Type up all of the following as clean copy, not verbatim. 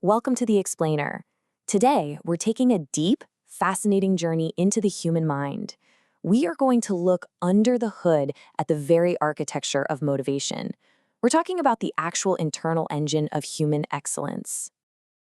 welcome to The Explainer. Today, we're taking a deep, fascinating journey into the human mind. We are going to look under the hood at the very architecture of motivation. We're talking about the actual internal engine of human excellence.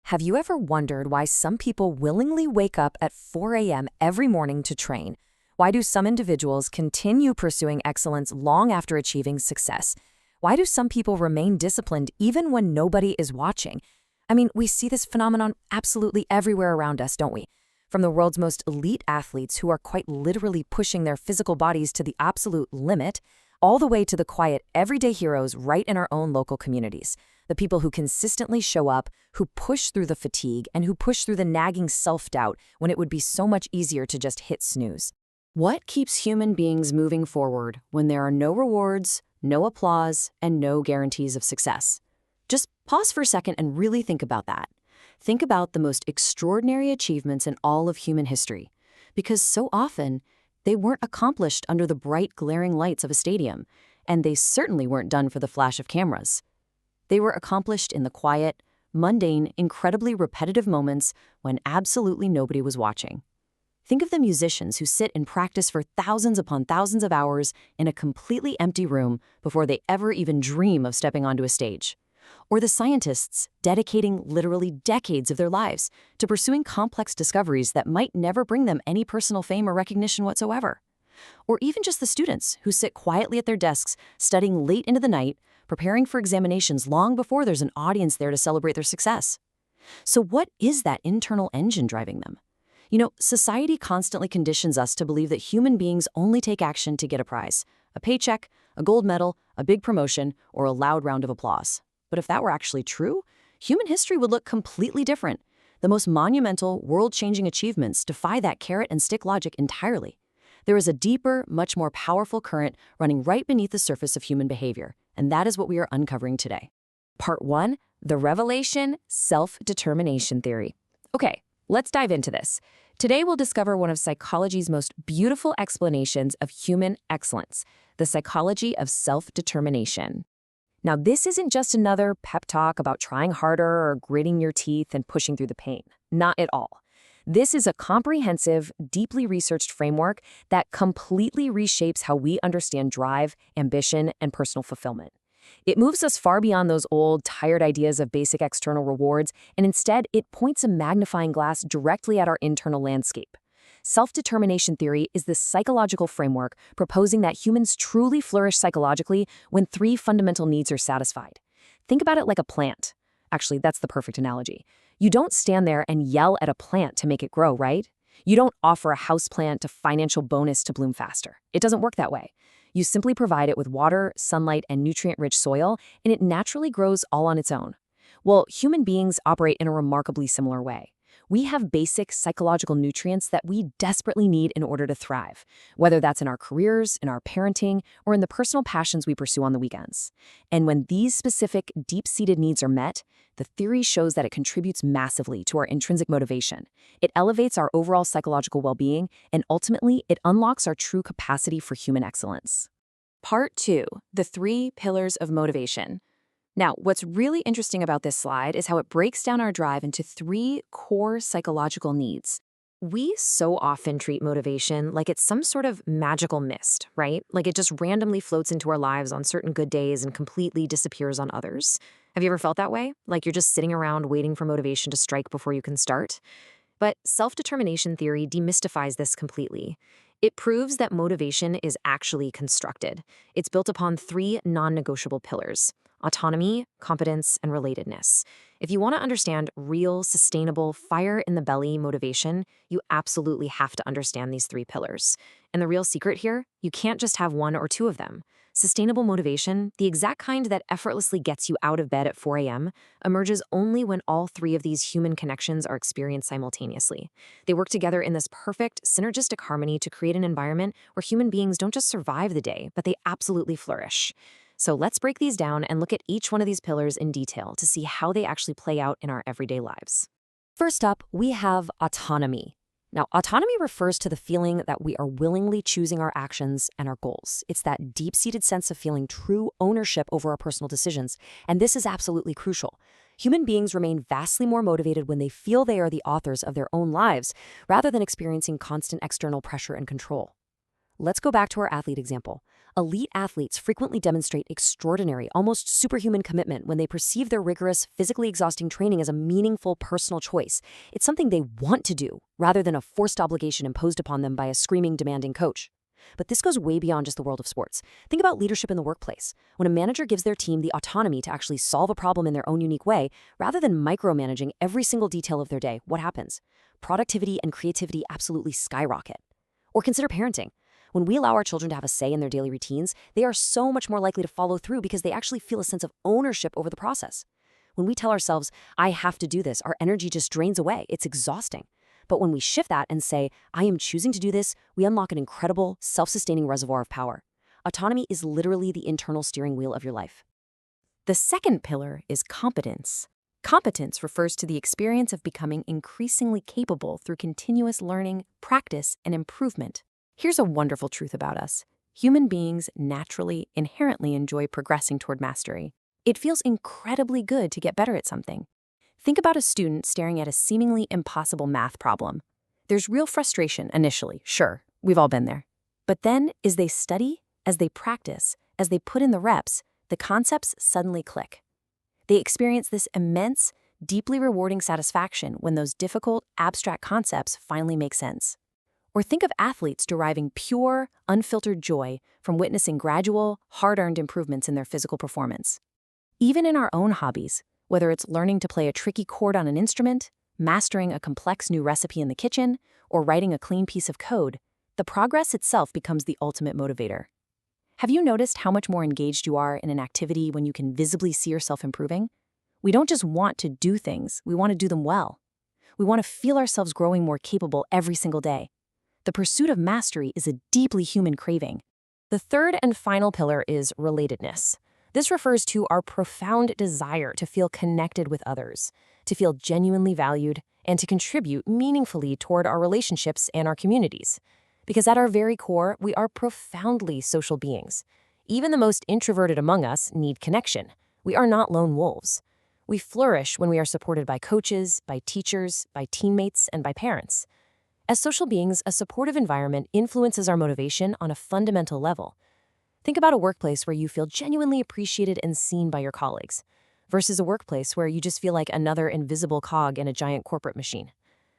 Have you ever wondered why some people willingly wake up at 4 a.m. every morning to train? Why do some individuals continue pursuing excellence long after achieving success? Why do some people remain disciplined even when nobody is watching? I mean, we see this phenomenon absolutely everywhere around us, don't we? From the world's most elite athletes who are quite literally pushing their physical bodies to the absolute limit, all the way to the quiet, everyday heroes right in our own local communities. The people who consistently show up, who push through the fatigue, and who push through the nagging self-doubt when it would be so much easier to just hit snooze. What keeps human beings moving forward when there are no rewards, no applause, and no guarantees of success? Just pause for a second and really think about that. Think about the most extraordinary achievements in all of human history, because so often they weren't accomplished under the bright, glaring lights of a stadium, and they certainly weren't done for the flash of cameras. They were accomplished in the quiet, mundane, incredibly repetitive moments when absolutely nobody was watching. Think of the musicians who sit and practice for thousands upon thousands of hours in a completely empty room before they ever even dream of stepping onto a stage. Or the scientists dedicating literally decades of their lives to pursuing complex discoveries that might never bring them any personal fame or recognition whatsoever. Or even just the students who sit quietly at their desks, studying late into the night, preparing for examinations long before there's an audience there to celebrate their success. So what is that internal engine driving them? You know, society constantly conditions us to believe that human beings only take action to get a prize, a paycheck, a gold medal, a big promotion, or a loud round of applause. But if that were actually true, human history would look completely different. The most monumental, world-changing achievements defy that carrot and stick logic entirely. There is a deeper, much more powerful current running right beneath the surface of human behavior, and that is what we are uncovering today. Part 1, the revelation self-determination theory. Okay, let's dive into this. Today we'll discover one of psychology's most beautiful explanations of human excellence, the psychology of self-determination. Now, this isn't just another pep talk about trying harder or gritting your teeth and pushing through the pain. Not at all. This is a comprehensive, deeply researched framework that completely reshapes how we understand drive, ambition, and personal fulfillment. It moves us far beyond those old, tired ideas of basic external rewards, and instead, it points a magnifying glass directly at our internal landscape. Self-determination theory is this psychological framework proposing that humans truly flourish psychologically when 3 fundamental needs are satisfied. Think about it like a plant. Actually, that's the perfect analogy. You don't stand there and yell at a plant to make it grow, right? You don't offer a houseplant a financial bonus to bloom faster. It doesn't work that way. You simply provide it with water, sunlight, and nutrient-rich soil, and it naturally grows all on its own. Well, human beings operate in a remarkably similar way. We have basic psychological nutrients that we desperately need in order to thrive, whether that's in our careers, in our parenting, or in the personal passions we pursue on the weekends. And when these specific, deep-seated needs are met, the theory shows that it contributes massively to our intrinsic motivation. It elevates our overall psychological well-being, and ultimately, it unlocks our true capacity for human excellence. Part 2, the 3 pillars of motivation. Now, what's really interesting about this slide is how it breaks down our drive into 3 core psychological needs. We so often treat motivation like it's some sort of magical mist, right? Like it just randomly floats into our lives on certain good days and completely disappears on others. Have you ever felt that way? Like you're just sitting around waiting for motivation to strike before you can start? But self-determination theory demystifies this completely. It proves that motivation is actually constructed. It's built upon 3 non-negotiable pillars: autonomy, competence, and relatedness. If you want to understand real, sustainable, fire-in-the-belly motivation, you absolutely have to understand these 3 pillars. And the real secret here, you can't just have 1 or 2 of them. Sustainable motivation, the exact kind that effortlessly gets you out of bed at 4 a.m., emerges only when all 3 of these human connections are experienced simultaneously. They work together in this perfect, synergistic harmony to create an environment where human beings don't just survive the day, but they absolutely flourish. So let's break these down and look at each one of these pillars in detail to see how they actually play out in our everyday lives. First up, we have autonomy. Now, autonomy refers to the feeling that we are willingly choosing our actions and our goals. It's that deep-seated sense of feeling true ownership over our personal decisions, and this is absolutely crucial. Human beings remain vastly more motivated when they feel they are the authors of their own lives, rather than experiencing constant external pressure and control. Let's go back to our athlete example. Elite athletes frequently demonstrate extraordinary, almost superhuman commitment when they perceive their rigorous, physically exhausting training as a meaningful personal choice. It's something they want to do, rather than a forced obligation imposed upon them by a screaming, demanding coach. But this goes way beyond just the world of sports. Think about leadership in the workplace. When a manager gives their team the autonomy to actually solve a problem in their own unique way, rather than micromanaging every single detail of their day, what happens? Productivity and creativity absolutely skyrocket. Or consider parenting. When we allow our children to have a say in their daily routines, they are so much more likely to follow through because they actually feel a sense of ownership over the process. When we tell ourselves, I have to do this, our energy just drains away. It's exhausting. But when we shift that and say, I am choosing to do this, we unlock an incredible, self-sustaining reservoir of power. Autonomy is literally the internal steering wheel of your life. The second pillar is competence. Competence refers to the experience of becoming increasingly capable through continuous learning, practice, and improvement. Here's a wonderful truth about us. Human beings naturally, inherently enjoy progressing toward mastery. It feels incredibly good to get better at something. Think about a student staring at a seemingly impossible math problem. There's real frustration initially, sure, we've all been there. But then, as they study, as they practice, as they put in the reps, the concepts suddenly click. They experience this immense, deeply rewarding satisfaction when those difficult, abstract concepts finally make sense. Or think of athletes deriving pure, unfiltered joy from witnessing gradual, hard-earned improvements in their physical performance. Even in our own hobbies, whether it's learning to play a tricky chord on an instrument, mastering a complex new recipe in the kitchen, or writing a clean piece of code, the progress itself becomes the ultimate motivator. Have you noticed how much more engaged you are in an activity when you can visibly see yourself improving? We don't just want to do things, we want to do them well. We want to feel ourselves growing more capable every single day. The pursuit of mastery is a deeply human craving. The third and final pillar is relatedness. This refers to our profound desire to feel connected with others, to feel genuinely valued, and to contribute meaningfully toward our relationships and our communities. Because at our very core, we are profoundly social beings. Even the most introverted among us need connection. We are not lone wolves. We flourish when we are supported by coaches, by teachers, by teammates, and by parents. As social beings, a supportive environment influences our motivation on a fundamental level. Think about a workplace where you feel genuinely appreciated and seen by your colleagues, versus a workplace where you just feel like another invisible cog in a giant corporate machine.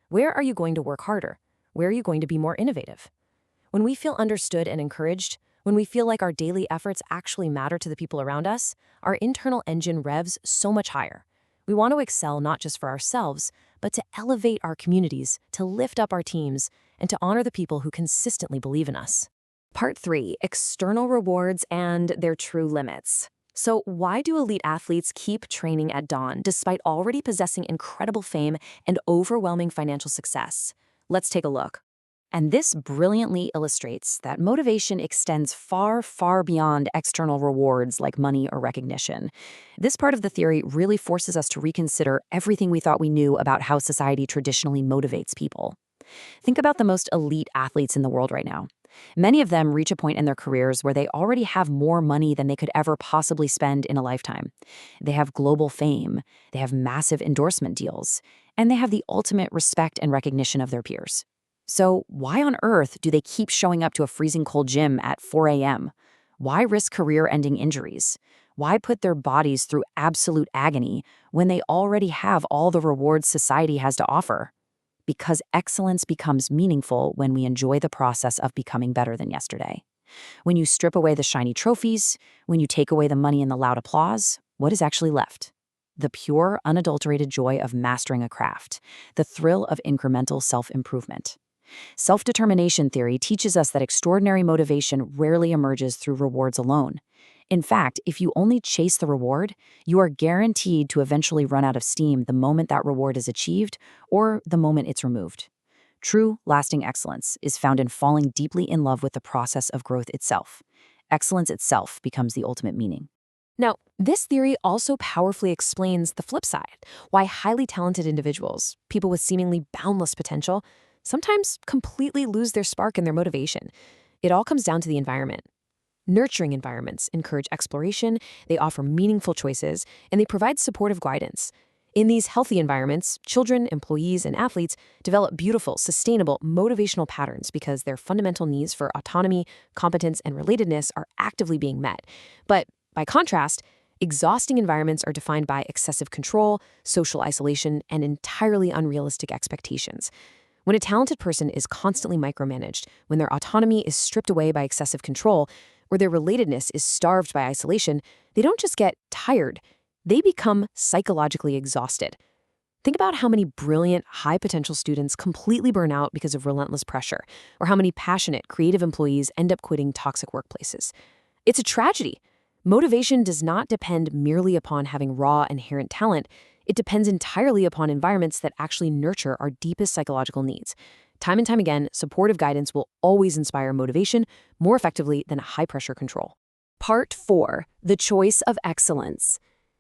Where are you going to work harder? Where are you going to be more innovative? When we feel understood and encouraged, when we feel like our daily efforts actually matter to the people around us, our internal engine revs so much higher. We want to excel not just for ourselves, but to elevate our communities, to lift up our teams, and to honor the people who consistently believe in us. Part 3, external rewards and their true limits. So why do elite athletes keep training at dawn despite already possessing incredible fame and overwhelming financial success? Let's take a look. And this brilliantly illustrates that motivation extends far, far beyond external rewards like money or recognition. This part of the theory really forces us to reconsider everything we thought we knew about how society traditionally motivates people. Think about the most elite athletes in the world right now. Many of them reach a point in their careers where they already have more money than they could ever possibly spend in a lifetime. They have global fame, they have massive endorsement deals, and they have the ultimate respect and recognition of their peers. So why on earth do they keep showing up to a freezing cold gym at 4 a.m.? Why risk career-ending injuries? Why put their bodies through absolute agony when they already have all the rewards society has to offer? Because excellence becomes meaningful when we enjoy the process of becoming better than yesterday. When you strip away the shiny trophies, when you take away the money and the loud applause, what is actually left? The pure, unadulterated joy of mastering a craft, the thrill of incremental self-improvement. Self-determination theory teaches us that extraordinary motivation rarely emerges through rewards alone. In fact, if you only chase the reward, you are guaranteed to eventually run out of steam the moment that reward is achieved or the moment it's removed. True, lasting excellence is found in falling deeply in love with the process of growth itself. Excellence itself becomes the ultimate meaning. Now, this theory also powerfully explains the flip side, why highly talented individuals, people with seemingly boundless potential, sometimes completely lose their spark and their motivation. It all comes down to the environment. Nurturing environments encourage exploration, they offer meaningful choices, and they provide supportive guidance. In these healthy environments, children, employees, and athletes develop beautiful, sustainable, motivational patterns because their fundamental needs for autonomy, competence, and relatedness are actively being met. But by contrast, exhausting environments are defined by excessive control, social isolation, and entirely unrealistic expectations. When a talented person is constantly micromanaged, when their autonomy is stripped away by excessive control, or their relatedness is starved by isolation, they don't just get tired, they become psychologically exhausted. Think about how many brilliant, high-potential students completely burn out because of relentless pressure, or how many passionate, creative employees end up quitting toxic workplaces. It's a tragedy. Motivation does not depend merely upon having raw, inherent talent. It depends entirely upon environments that actually nurture our deepest psychological needs. Time and time again, supportive guidance will always inspire motivation more effectively than high-pressure control. Part 4. The choice of excellence.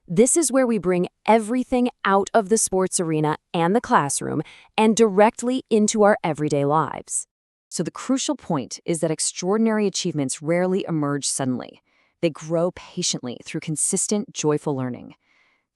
This is where we bring everything out of the sports arena and the classroom and directly into our everyday lives. So the crucial point is that extraordinary achievements rarely emerge suddenly. They grow patiently through consistent, joyful learning.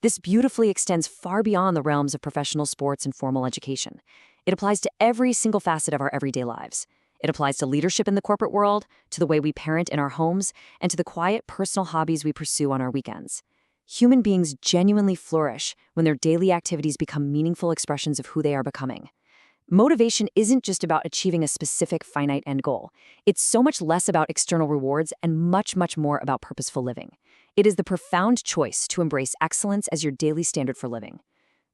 This beautifully extends far beyond the realms of professional sports and formal education. It applies to every single facet of our everyday lives. It applies to leadership in the corporate world, to the way we parent in our homes, and to the quiet, personal hobbies we pursue on our weekends. Human beings genuinely flourish when their daily activities become meaningful expressions of who they are becoming. Motivation isn't just about achieving a specific finite end goal. It's so much less about external rewards and much, much more about purposeful living. It is the profound choice to embrace excellence as your daily standard for living.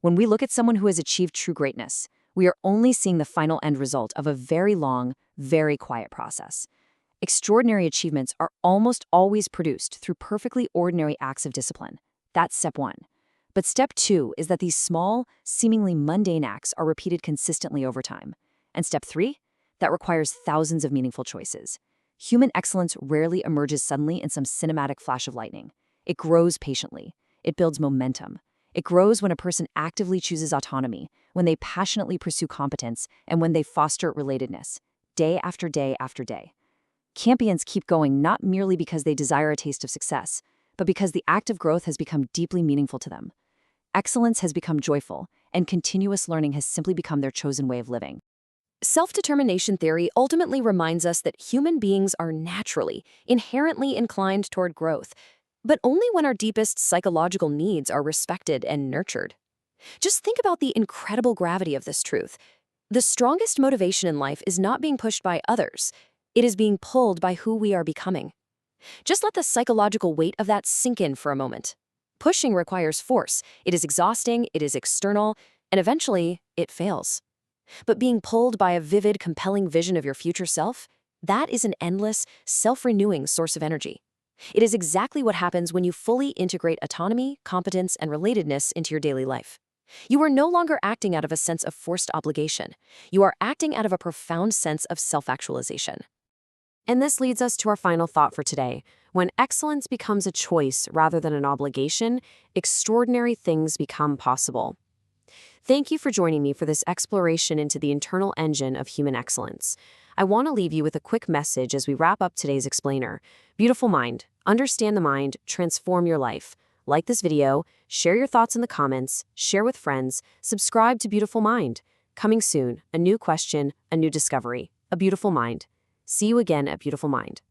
When we look at someone who has achieved true greatness, we are only seeing the final end result of a very long, very quiet process. Extraordinary achievements are almost always produced through perfectly ordinary acts of discipline. That's step 1. But step 2 is that these small, seemingly mundane acts are repeated consistently over time. And step 3? That requires thousands of meaningful choices. Human excellence rarely emerges suddenly in some cinematic flash of lightning. It grows patiently. It builds momentum. It grows when a person actively chooses autonomy, when they passionately pursue competence, and when they foster relatedness, day after day after day. Champions keep going not merely because they desire a taste of success, but because the act of growth has become deeply meaningful to them. Excellence has become joyful, and continuous learning has simply become their chosen way of living. Self-determination theory ultimately reminds us that human beings are naturally, inherently inclined toward growth, but only when our deepest psychological needs are respected and nurtured. Just think about the incredible gravity of this truth. The strongest motivation in life is not being pushed by others. It is being pulled by who we are becoming. Just let the psychological weight of that sink in for a moment. Pushing requires force. It is exhausting, it is external, and eventually, it fails. But being pulled by a vivid, compelling vision of your future self, that is an endless, self-renewing source of energy. It is exactly what happens when you fully integrate autonomy, competence, and relatedness into your daily life. You are no longer acting out of a sense of forced obligation. You are acting out of a profound sense of self-actualization. And this leads us to our final thought for today. When excellence becomes a choice rather than an obligation, extraordinary things become possible. Thank you for joining me for this exploration into the internal engine of human excellence. I want to leave you with a quick message as we wrap up today's explainer. Beautiful mind. Understand the mind. Transform your life. Like this video, share your thoughts in the comments, share with friends, subscribe to Beautiful Mind. Coming soon, a new question, a new discovery, a beautiful mind. See you again at Beautiful Mind.